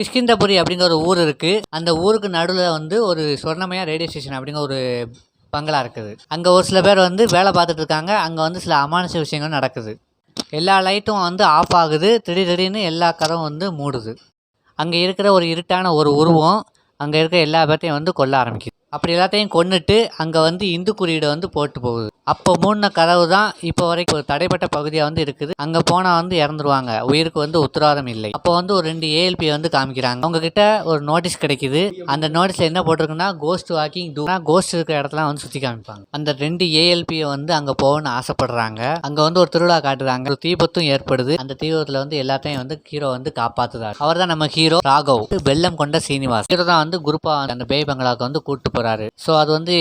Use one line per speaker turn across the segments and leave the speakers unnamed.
கிஷ்கிந்தபுரி அப்படிங்கிற ஒரு ஊர் இருக்குது. அந்த ஊருக்கு நடுவில் வந்து ஒரு சொர்ணமயா ரேடியோ ஸ்டேஷன் அப்படிங்கிற ஒரு பங்களா இருக்குது. அங்கே ஒரு சில பேர் வந்து வேலை பார்த்துட்டு இருக்காங்க. அங்கே வந்து சில அமானுஷ விஷயங்கள் நடக்குது. எல்லா லைட்டும் வந்து ஆஃப் ஆகுது. திடீர்னு எல்லா கதவும் வந்து மூடுது. அங்கே இருக்கிற ஒரு இருட்டான ஒரு உருவம் அங்கே இருக்கிற எல்லா பேர்த்தையும் வந்து கொல்ல ஆரம்பிக்குது. அப்படி எல்லாத்தையும் கொன்னுட்டு அங்கே வந்து இந்து குறியீடை வந்து போட்டு போகுது. அப்போ மூடின கதவு தான் இப்போ வரைக்கும் ஒரு தடைப்பட்ட பகுதியாக வந்து இருக்குது. அங்கே போனால் வந்து இறந்துருவாங்க. உயிருக்கு வந்து உத்தரவாதம் இல்லை. அப்போ வந்து ஒரு 2 ஏஎல்பி வந்து காமிக்கிறாங்க. அவங்க கிட்ட ஒரு நோட்டீஸ் கிடைக்குது. அந்த நோட்டீஸில் என்ன போட்டிருக்குன்னா, கோஸ்ட் வாக்கிங் டூ. கோஸ்ட் இருக்கிற இடத்துல வந்து சுற்றி காமிப்பாங்க. அந்த 2 ஏஎல்பியை வந்து அங்கே போகணும்னு ஆசைப்படுறாங்க. அங்கே வந்து ஒரு திருவிழா காட்டுறாங்க. ஒரு தீபத்தும் ஏற்படுது. அந்த தீபத்தில் வந்து எல்லாத்தையும் வந்து ஹீரோ வந்து காப்பாத்துறாரு. அவர் தான் நம்ம ஹீரோ ராகவ். வெள்ளம் கொண்ட சீனிவாஸ். ஹீரோ தான் வந்து குரூப்பா அந்த பேய் பங்களாவுக்கு வந்து கூப்பிட்டு போறாரு. ஸோ அது வந்து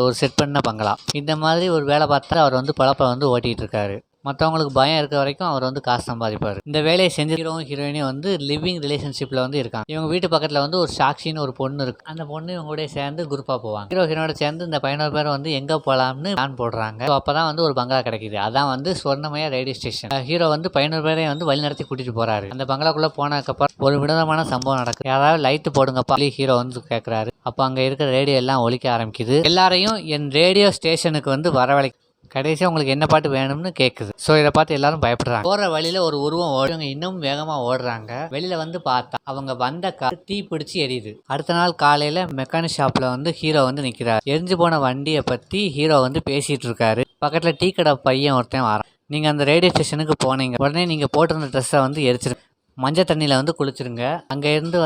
ஒரு செட் பண்ண பங்களா. இந்த மாதிரி ஒரு வேலை பார்த்தா அவர் வந்து பழப்பை வந்து ஓட்டிகிட்டு இருக்காரு. மற்றவங்களுக்கு பயம் இருக்க வரைக்கும் அவர் வந்து காசு சம்பாதிப்பார். இந்த வேலையை செஞ்ச ஹீரோவும் ஹீரோயினும் வந்து லிவிங் ரிலேஷன்ஷிப்பில் வந்து இருக்காங்க. இவங்க வீட்டு பக்கத்தில் வந்து ஒரு சாக்ஷின்னு ஒரு பொண்ணு இருக்கு. அந்த பொண்ணு இவங்க கூட சேர்ந்து குரூப்பாக போவாங்க. ஹீரோ ஹீரோட சேர்ந்து இந்த 11 பேர் வந்து எங்கே போகலாம்னு பிளான் போடுறாங்க. ஸோ அப்போ தான் வந்து ஒரு பங்களா கிடைக்குது. அதான் வந்து சொர்ணமயா ரேடியோ ஸ்டேஷன். ஹீரோ வந்து 11 பேரையும் வந்து வழி நடத்தி கூட்டிட்டு போறாரு. அந்த பங்களாக்குள்ளே போனதுக்கப்புறம் ஒரு வினோதமான சம்பவம் நடக்குது. யாராவது லைட்டு போடுங்கப்பா ஹீரோ வந்து கேட்குறாரு. அப்போ அங்கே இருக்கிற ரேடியோ எல்லாம் ஒலிக்க ஆரம்பிக்குது. எல்லாரையும் என் ரேடியோ ஸ்டேஷனுக்கு வந்து வரவழைக்க கடைசியாக உங்களுக்கு என்ன பாட்டு வேணும்னு கேட்குது. ஸோ இதை பார்த்து எல்லாரும் பயப்படுறாங்க. போகிற வழியில் ஒரு உருவம் ஓடுங்க, இன்னும் வேகமாக ஓடுறாங்க. வெளியில் வந்து பார்த்தா அவங்க வந்த கார் தீ பிடிச்சி எரியுது. அடுத்த நாள் காலையில் மெக்கானிக் ஷாப்பில் வந்து ஹீரோ வந்து நிற்கிறார். எரிஞ்சு போன வண்டியை பற்றி ஹீரோ வந்து பேசிகிட்டு இருக்காரு. பக்கத்தில் டீ கடை பையன் ஒருத்தன் வரான். நீங்கள் அந்த ரேடியோ ஸ்டேஷனுக்கு போனீங்க, உடனே நீங்கள் போட்டிருந்த ட்ரெஸ்ஸை வந்து எரிச்சிருங்க, மஞ்சள் தண்ணியில் வந்து குளிச்சிருங்க, அங்கே இருந்து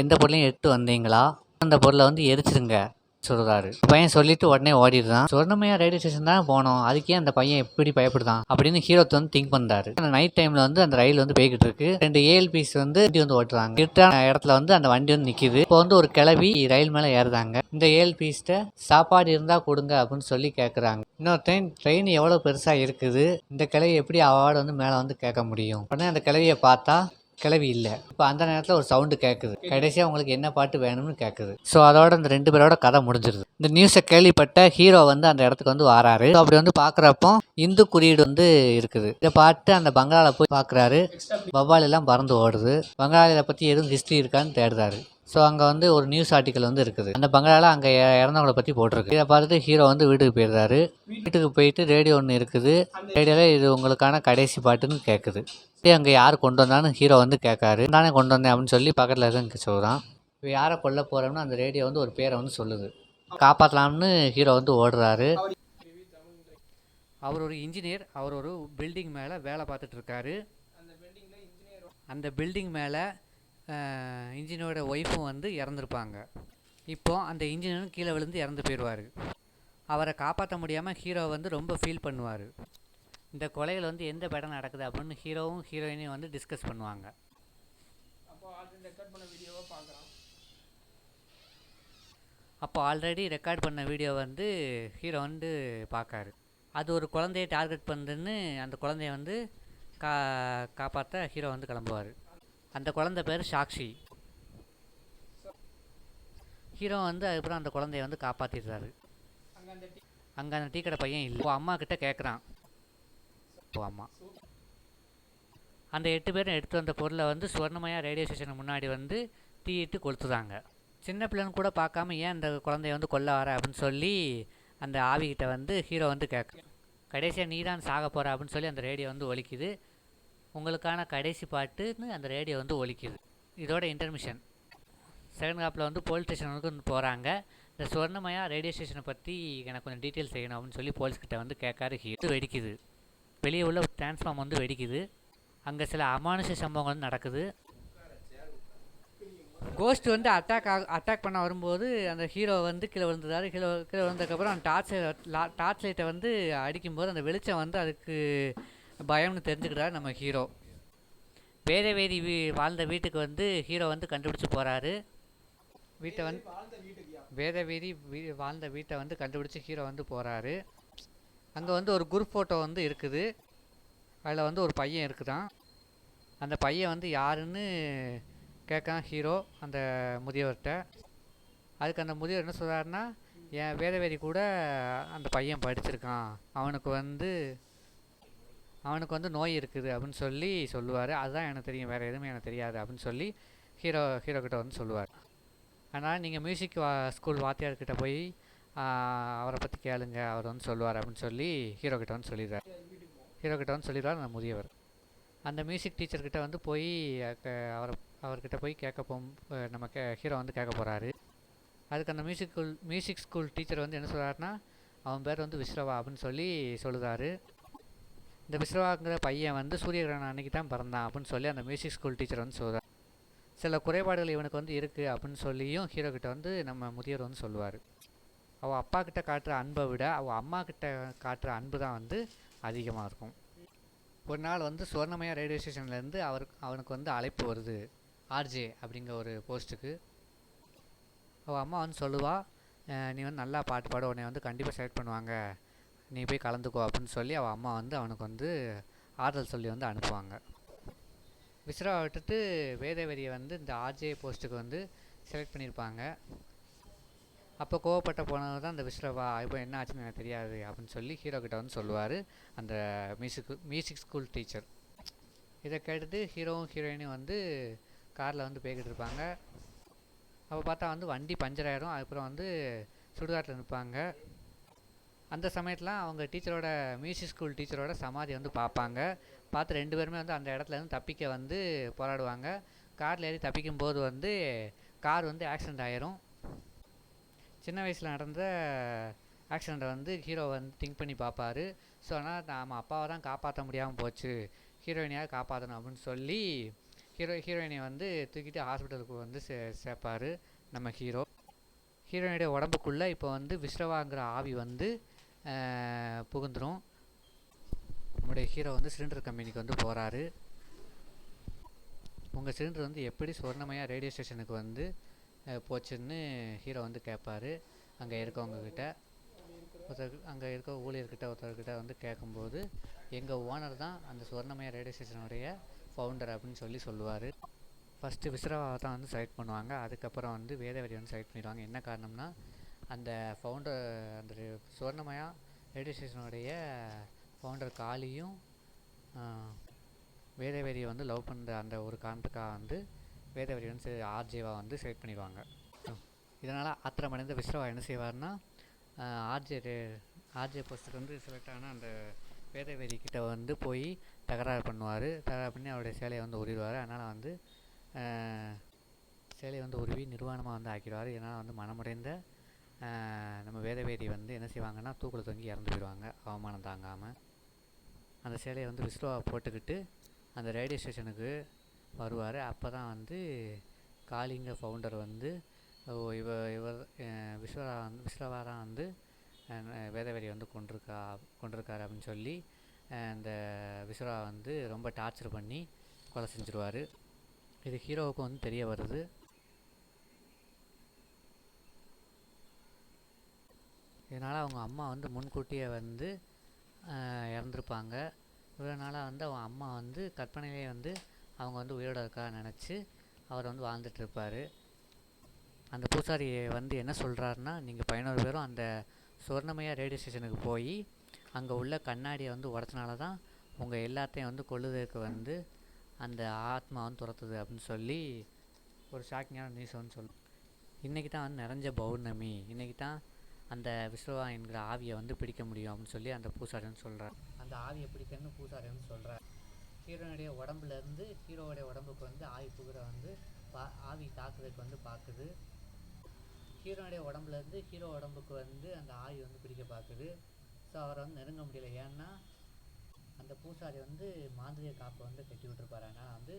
எந்த பொருளையும் எடுத்து வந்தீங்களா அந்த பொருளை வந்து எரிச்சிருங்க சொல்றாரு. பையன் சொல்லிட்டு உடனே ஓடிடுறான். சொர்ணமயா ரேடியோ ஸ்டேஷன் தான் போனோம், அதுக்கே அந்த பையன் எப்படி பயப்படுதான் அப்படின்னு ஹீரோ வந்து திங்க் பண்றாரு. அந்த நைட் டைம்ல வந்து அந்த ரயில் வந்து போய்கிட்டு இருக்கு. 2 ஏஎல்பிஸ் வந்து வண்டி வந்து ஓட்டுறாங்க. இருட்டான இடத்துல வந்து அந்த வண்டி வந்து நிக்குது. இப்போ வந்து ஒரு கிளவி ரயில் மேல ஏறுறாங்க. இந்த ஏஎல்பிஸ்ட சாப்பாடு இருந்தா கொடுங்க அப்படின்னு சொல்லி கேட்கறாங்க. இன்னொருத்தையும் ட்ரெயின் எவ்வளவு பெருசா இருக்குது, இந்த கிளவி எப்படி அவார்டு வந்து மேல வந்து கேட்க முடியும். உடனே அந்த கிளவியை பார்த்தா கிளவி இல்லை. இப்போ அந்த நேரத்தில் ஒரு சவுண்டு கேட்குது. கடைசியாக உங்களுக்கு என்ன பாட்டு வேணும்னு கேட்குது. ஸோ அதோட அந்த 2 பேரோட கதை முடிஞ்சிருது. இந்த நியூஸை கேள்விப்பட்ட ஹீரோ வந்து அந்த இடத்துக்கு வந்து வராரு. அப்படி வந்து பார்க்குறப்போ இந்து குறியீடு வந்து இருக்குது. இதை பார்த்து அந்த பங்களாவில் போய் பார்க்குறாரு. வவ்வால் எல்லாம் பறந்து ஓடுது. பங்களாவில் பற்றி எதுவும் ஹிஸ்ட்ரி இருக்கான்னு தேடுறாரு. ஸோ அங்கே வந்து ஒரு நியூஸ் ஆர்டிக்கல் வந்து இருக்குது. அந்த பங்களாவில் அங்கே இறந்தவங்களை பற்றி போட்டிருக்கு. இதை பார்த்துட்டு ஹீரோ வந்து வீட்டுக்கு போயிடுறாரு. வீட்டுக்கு போயிட்டு ரேடியோ ஒன்று இருக்குது. ரேடியோவில் இது உங்களுக்கான கடைசி பாட்டுன்னு கேட்குது. அங்கே யார் கொண்டு வந்தான்னு ஹீரோ வந்து கேட்காரு. நானே கொண்டு வந்தேன் அப்படின்னு சொல்லி பக்கத்தில் இருக்க சொல்கிறான். இப்போ யாரை கொல்ல போகிறோம்னு அந்த ரேடியோ வந்து ஒரு பேரை வந்து சொல்லுது. காப்பாற்றலாம்னு ஹீரோ வந்து ஓடுறாரு. அவர் ஒரு இன்ஜினியர். அவர் ஒரு பில்டிங் மேலே வேலை பார்த்துட்டு இருக்காரு. அந்த பில்டிங் மேலே இன்ஜினியரோட ஒய்ஃபும் வந்து இறந்துருப்பாங்க. இப்போது அந்த இன்ஜினியரும் கீழே விழுந்து இறந்து போயிடுவார். அவரை காப்பாற்ற முடியாமல் ஹீரோ வந்து ரொம்ப ஃபீல் பண்ணுவார். இந்த கொலைகள் வந்து எந்த படம் நடக்குது அப்படின்னு ஹீரோவும் ஹீரோயினையும் வந்து டிஸ்கஸ் பண்ணுவாங்க. அப்போ ஆல்ரெடி ரெக்கார்ட் பண்ண வீடியோ வந்து ஹீரோ வந்து பார்க்காரு. அது ஒரு குழந்தைய டார்கெட் பண்ணுறதுன்னு அந்த குழந்தைய வந்து காப்பாற்ற ஹீரோ வந்து கிளம்புவார். அந்த குழந்தை பேர் சாக்ஷி. ஹீரோ வந்து அதுக்கப்புறம் அந்த குழந்தைய வந்து காப்பாற்றிடுறாரு. அங்கே அந்த டீ கடை பையன் இல்லை. அம்மா கிட்ட கேட்குறான். அம்மா அந்த 8 பேரும் எடுத்து வந்த பொருளை வந்து சொர்ணமயா ரேடியோ ஸ்டேஷனுக்கு முன்னாடி வந்து தீயிட்டு கொளுத்துதாங்க. சின்ன பிள்ளைன்னு கூட பார்க்காம ஏன் அந்த குழந்தைய வந்து கொல்ல வர அப்படின்னு சொல்லி அந்த ஆவிகிட்ட வந்து ஹீரோ வந்து கேட்க, கடைசியாக நீ தான் சாக போகிற அப்படின்னு சொல்லி அந்த ரேடியோ வந்து ஒலிக்குது. உங்களுக்கான கடைசி பாட்டுன்னு அந்த ரேடியோ வந்து ஒலிக்குது. இதோட இன்டர்மிஷன். செகண்ட் ஹாப்பில் வந்து போலீஸ் ஸ்டேஷனுக்கு வந்து போகிறாங்க. இந்த சொர்ணமயா ரேடியோ ஸ்டேஷனை பற்றி எனக்கு கொஞ்சம் டீட்டெயில்ஸ் செய்யணும் அப்படின்னு சொல்லி போலீஸ்கிட்ட வந்து கேட்காரு. ஹீரோ வெடிக்குது. வெளியே உள்ள டிரான்ஸ்ஃபார்ம் வந்து வெடிக்குது. அங்கே சில அமானுஷ சம்பவங்கள் நடக்குது. கோஸ்ட் வந்து அட்டாக் பண்ண வரும்போது அந்த ஹீரோ வந்து கீழே விழுந்துறாரு. கீழே விழுந்ததுக்கப்புறம் அந்த டார்ச் லைட்டை வந்து அடிக்கும்போது அந்த வெளிச்சம் வந்து அதுக்கு பயம்னு தெரிஞ்சுக்கிறாரு நம்ம ஹீரோ. வேதவேதி வாழ்ந்த வீட்டுக்கு வந்து ஹீரோ வந்து கண்டுபிடிச்சி போகிறாரு. வீட்டை வந்து வேதவேதி வாழ்ந்த வீட்டை வந்து கண்டுபிடிச்சி ஹீரோ வந்து போகிறாரு. அங்கே வந்து ஒரு குரூப் ஃபோட்டோ வந்து இருக்குது. அதில் வந்து ஒரு பையன் இருக்குதான். அந்த பையன் வந்து யாருன்னு கேட்கான் ஹீரோ அந்த முதியவர்கிட்ட. அதுக்கு அந்த முதியவர் என்ன சொல்கிறாருன்னா, என் வேதவேதி கூட அந்த பையன் படிச்சிருக்கான், அவனுக்கு வந்து நோய் இருக்குது அப்படின்னு சொல்லி சொல்லுவார். அதுதான் எனக்கு தெரியும், வேறு எதுவுமே எனக்கு தெரியாது அப்படின்னு சொல்லி ஹீரோ கிட்ட வந்து சொல்லுவார். அதனால் நீங்கள் மியூசிக் ஸ்கூல் வாத்தியார்கிட்ட போய் அவரை பற்றி கேளுங்க, அவர் வந்து சொல்லுவார் அப்படின்னு சொல்லி ஹீரோ கிட்ட வந்து சொல்லிடுவார் அந்த முதியவர். அந்த மியூசிக் டீச்சர்கிட்ட வந்து போய் அவர்கிட்ட போய் நம்ம ஹீரோ வந்து கேட்க போகிறாரு. அதுக்கு அந்த மியூசிக் ஸ்கூல் டீச்சர் வந்து என்ன சொல்கிறாருன்னா, அவன் பேர் வந்து விஸ்ரவா அப்படின்னு சொல்லி சொல்லுறாரு. இந்த விஸ்ரவாங்கிற பையன் வந்து சூரியகிரகணம் அன்றைக்கி தான் பிறந்தான் அப்படின்னு சொல்லி அந்த மியூசிக் ஸ்கூல் டீச்சர் வந்து சொல்கிறார். சில குறைபாடுகள் இவனுக்கு வந்து இருக்குது அப்படின்னு சொல்லியும் ஹீரோ கிட்ட வந்து நம்ம முதியவர் வந்து சொல்லுவார். அவள் அப்பா கிட்ட காட்டுற அன்பை விட அவள் அம்மா கிட்ட காட்டுற அன்பு தான் வந்து அதிகமாக இருக்கும். ஒரு நாள் வந்து சுவர்ணமயா ரேடியோ ஸ்டேஷன்லேருந்து அவனுக்கு வந்து அழைப்பு வருது, ஆர்ஜே அப்படிங்கிற ஒரு போஸ்ட்டுக்கு. அவள் அம்மா வந்து சொல்லுவா, நீ வந்து நல்லா பாட்டு பாட, உன்னை வந்து கண்டிப்பாக செலக்ட் பண்ணுவாங்க, நீ போய் கலந்துக்கோ அப்படின்னு சொல்லி அவள் அம்மா வந்து அவனுக்கு வந்து ஆறுதல் சொல்லி வந்து அனுப்புவாங்க. விஸ்ராவை விட்டுட்டு வேதவரியை வந்து இந்த ஆர்ஜே போஸ்ட்டுக்கு வந்து செலக்ட் பண்ணியிருப்பாங்க. அப்போ கோவப்பட்ட போனது தான் அந்த விஸ்ரவா, இப்போ என்ன ஆச்சுன்னு எனக்கு தெரியாது அப்படின்னு சொல்லி ஹீரோ கிட்ட வந்து சொல்லுவார் அந்த மியூசிக் ஸ்கூல் டீச்சர். இதை கேட்டுட்டு ஹீரோவும் ஹீரோயினும் வந்து காரில் வந்து போய்கிட்டு இருப்பாங்க. அப்போ பார்த்தா வந்து வண்டி பஞ்சர் ஆகிடும். அதுக்கப்புறம் வந்து சுடுகாட்டில் நிற்பாங்க. அந்த சமயத்தில் அவங்க மியூசிக் ஸ்கூல் டீச்சரோட சமாதி வந்து பார்ப்பாங்க. பார்த்து 2 பேருமே வந்து அந்த இடத்துலேருந்து தப்பிக்க வந்து போராடுவாங்க. காரில் ஏறி தப்பிக்கும்போது வந்து கார் வந்து ஆக்சிடெண்ட் ஆகிரும். சின்ன வயசில் நடந்த ஆக்சிடெண்ட்டை வந்து ஹீரோ வந்து திங்க் பண்ணி பார்ப்பார். ஸோ ஆனால் நம்ம அப்பாவை தான் காப்பாற்ற முடியாமல் போச்சு, ஹீரோயினியாக காப்பாற்றணும் அப்படின்னு சொல்லி ஹீரோயினை வந்து தூக்கிட்டு ஹாஸ்பிட்டலுக்கு வந்து சேர்ப்பார் நம்ம ஹீரோயினுடைய உடம்புக்குள்ளே இப்போ வந்து விஸ்ரவாங்கிற ஆவி வந்து புகுந்துடும். நம்முடைய ஹீரோ வந்து சிலிண்டர் கம்பெனிக்கு வந்து போகிறாரு. உங்கள் சிலிண்டர் வந்து எப்படி சுவர்ணமயா ரேடியோ ஸ்டேஷனுக்கு வந்து போச்சுன்னு ஹீரோ வந்து கேட்பார். அங்கே இருக்கவங்கக்கிட்ட அங்கே இருக்க ஒருத்தர்கிட்ட வந்து கேட்கும்போது, எங்கள் ஓனர் தான் அந்த சுவர்ணமயா ரேடியோ ஸ்டேஷனுடைய ஃபவுண்டர் அப்படின்னு சொல்லி சொல்லுவார். ஃபஸ்ட்டு விஸ்ரவாவை தான் வந்து செலக்ட் பண்ணுவாங்க. அதுக்கப்புறம் வந்து வேதவரி வந்து செலக்ட் பண்ணிடுவாங்க. என்ன காரணம்னா, அந்த ஃபவுண்டர் அந்த சுவர்ணமயா ரேடியோ ஸ்டேஷனுடைய ஃபவுண்டர் காளியும் வேதவரியை வந்து லவ் பண்ணுற அந்த ஒரு காரணத்துக்காக வந்து வேதவரி வந்து ஆர்ஜேவாக வந்து செலக்ட் பண்ணிடுவாங்க. இதனால் ஆத்திரமடைந்த விஸ்ரவா என்ன செய்வார்னா, ஆர்ஜே போஸ்ட்டுக்கு வந்து செலக்ட் ஆனால் அந்த வேதவரி கிட்ட வந்து போய் தகராறு பண்ணி அவருடைய சேலையை வந்து உருவார். அதனால் வந்து சேலையை வந்து உருவி நிர்வாணமாக வந்து ஆக்கிடுவார். இதனால் வந்து மனமுடைந்த நம்ம வேதவேரி வந்து என்ன செய்வாங்கன்னா, தூக்கில் தொங்கி இறந்து போயிடுவாங்க அவமானம் தாங்காமல். அந்த சேலையை வந்து விஸ்ரவா போட்டுக்கிட்டு அந்த ரேடியோ ஸ்டேஷனுக்கு வருவார். அப்போ தான் வந்து காளிங்க ஃபவுண்டர் வந்து இவர் விஸ்ரவா தான் வந்து வேதவரி வந்து கொண்டிருக்காரு அப்படின்னு சொல்லி அந்த விஸ்ரவா வந்து ரொம்ப டார்ச்சர் பண்ணி கொலை செஞ்சுருவார். இது ஹீரோவுக்கு வந்து தெரிய வருது. இதனால் அவங்க அம்மா வந்து முன்கூட்டியே வந்து இறந்துருப்பாங்க. இவ்வளோ நாளாக வந்து அவங்க அம்மா வந்து கற்பனையிலே வந்து அவங்க வந்து உயிரோட இருக்கா நினச்சி அவர் வந்து வாழ்ந்துட்டுருப்பார். அந்த பூசாரி வந்து என்ன சொல்கிறாருன்னா, நீங்கள் 11 பேரும் அந்த சுவர்ணமயா ரேடியோ ஸ்டேஷனுக்கு போய் அங்கே உள்ள கண்ணாடியை வந்து உடச்சனால தான் உங்கள் எல்லாத்தையும் வந்து கொல்லுறதுக்கு வந்து அந்த ஆத்மா வந்து துரத்துது அப்படின்னு சொல்லி ஒரு ஷாக்கிங்கான நியூஸ் வந்து இன்றைக்கி தான் வந்து நிறைஞ்ச பௌர்ணமி, இன்றைக்கி தான் அந்த விஸ்ரவா என்கிற ஆவியை வந்து பிடிக்க முடியும் அப்படின்னு சொல்லி அந்த பூசாரி வந்து சொல்கிறார். அந்த ஆவியை பிடிக்கணும்னு பூசாரி வந்து சொல்கிறார். ஹீரோனுடைய உடம்புலேருந்து ஹீரோவுடைய உடம்புக்கு வந்து ஆவி புகிற வந்து ஆவி தாக்குறதுக்கு வந்து பார்க்குது. ஹீரோனுடைய உடம்புலேருந்து ஹீரோ உடம்புக்கு வந்து அந்த ஆவி வந்து பிடிக்க பார்க்குது. ஸோ அவரை வந்து நெருங்க முடியல. ஏன்னா அந்த பூசாரி வந்து மாந்திரிக காப்பை வந்து கட்டி விட்டுருப்பாரு. அதனால் வந்து